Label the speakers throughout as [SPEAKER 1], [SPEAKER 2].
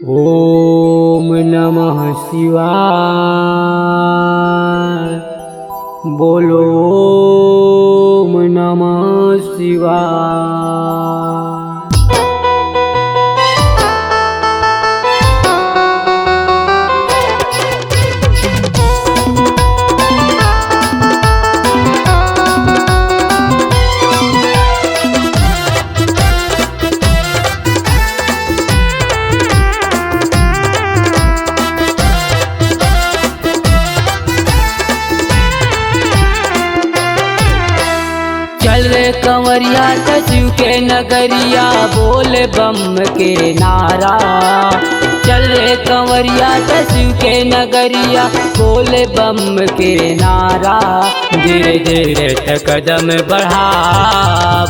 [SPEAKER 1] ओम नमः शिवाय। बोलो ओम नमः शिवाय। चल रे कंवरिया शिव के नगरिया, बोल बम के नारा। चल रे कंवरिया शिव के नगरिया, बोल बम के नारा। धीरे धीरे कदम बढ़ा,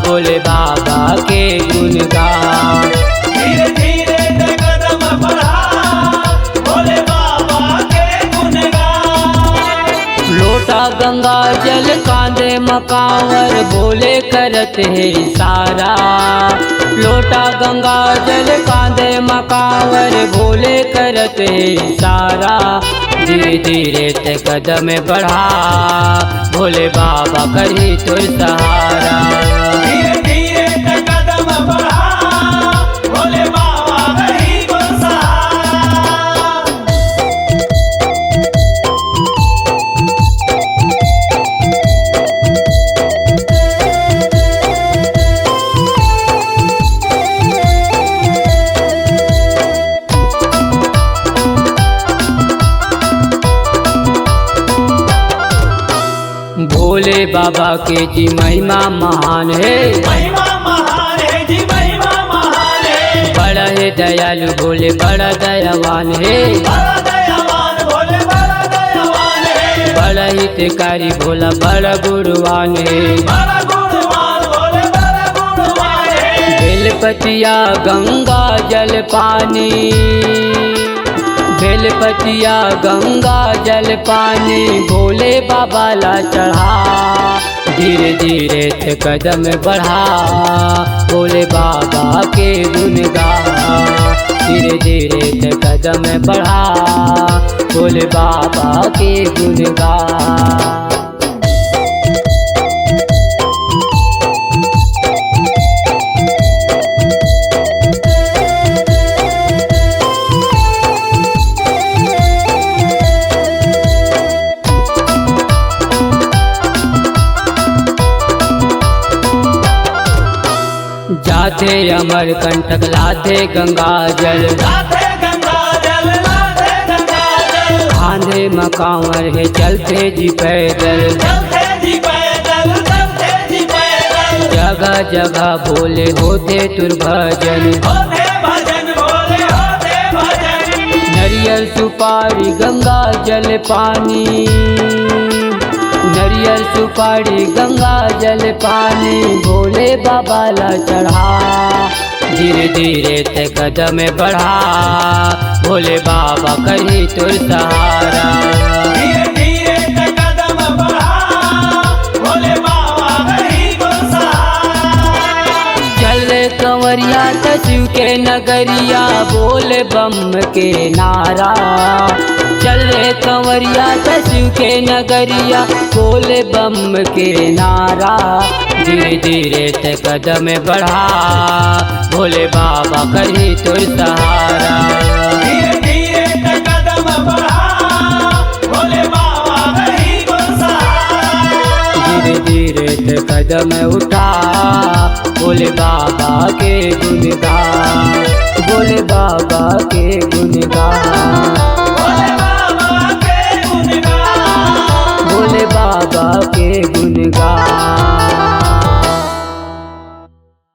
[SPEAKER 1] बोले बाबा के गुण गा।
[SPEAKER 2] धीरे धीरे कदम बढ़ा, बोले बाबा के गुण गा।
[SPEAKER 1] लोटा गंगा जल कांधे मकावर, बोले करत है इशारा। लोटा गंगा जल कांधे मकावर, बोले करत है इशारा। धीरे धीरे ते कदम बढ़ा, भोले बाबा करी तुर सहारा।
[SPEAKER 2] धीरे धीरे कदम बढ़ा, बोले बाबा करी तुर सहारा।
[SPEAKER 1] भोले बाबा के जी महिमा महान है।
[SPEAKER 2] महिमा महान है जी, महिमा महान है।
[SPEAKER 1] बड़ा है दयालु भोले, बड़ा दयावान है।
[SPEAKER 2] बड़ा दयावान भोले, बड़ा दयावान है।
[SPEAKER 1] बड़ा हितकारी भोला, बड़ा गुणवान है।
[SPEAKER 2] बड़ा गुणवान भोले, बड़ा गुणवान है।
[SPEAKER 1] बेलपतिया गंगा जल पानी, बेलपतिया गंगा जल पानी, भोले बाबा ला चढ़ा। धीरे धीरे थे कदम बढ़ा, भोले बाबा के गुण गा। धीरे धीरे थे कदम बढ़ा, भोले बाबा के गुण गा। जाते अमर कंटक लाते गंगा जल,
[SPEAKER 2] लाते गंगा जल, लाते गंगा जल।
[SPEAKER 1] आंधे मकावर है चलते जी पैदल।
[SPEAKER 2] चलते जी पैदल, चलते जी पैदल।
[SPEAKER 1] जगह जगह भोले होते तुरभजन।
[SPEAKER 2] होते भजन भोले, होते भजन।
[SPEAKER 1] नरियल सुपारी गंगा जल पानी, नरियल सुपारी गंगा जल पानी, भोले बाबा ला चढ़ा। धीरे धीरे ते कदम बढ़ा, भोले बाबा करी तुर सहारा।
[SPEAKER 2] धीरे धीरे कदम बढ़ा, भोले बाबा करी तुर सहारा।
[SPEAKER 1] चल रे कंवरिया शिव के नगरिया, बोल बम के नारा। चल रे कंवरिया शिव के नगरिया, बोल बम के नारा। धीरे धीरे ते कदम बढ़ा, भोले बाबा करी तुर सहारा।
[SPEAKER 2] धीरे धीरे कदम बढ़ा, भोले बाबा करी तुर सहारा।
[SPEAKER 1] धीरे धीरे ते कदम उठा, भोले बाबा के गुण गा। भोले बाबा के गुण गा।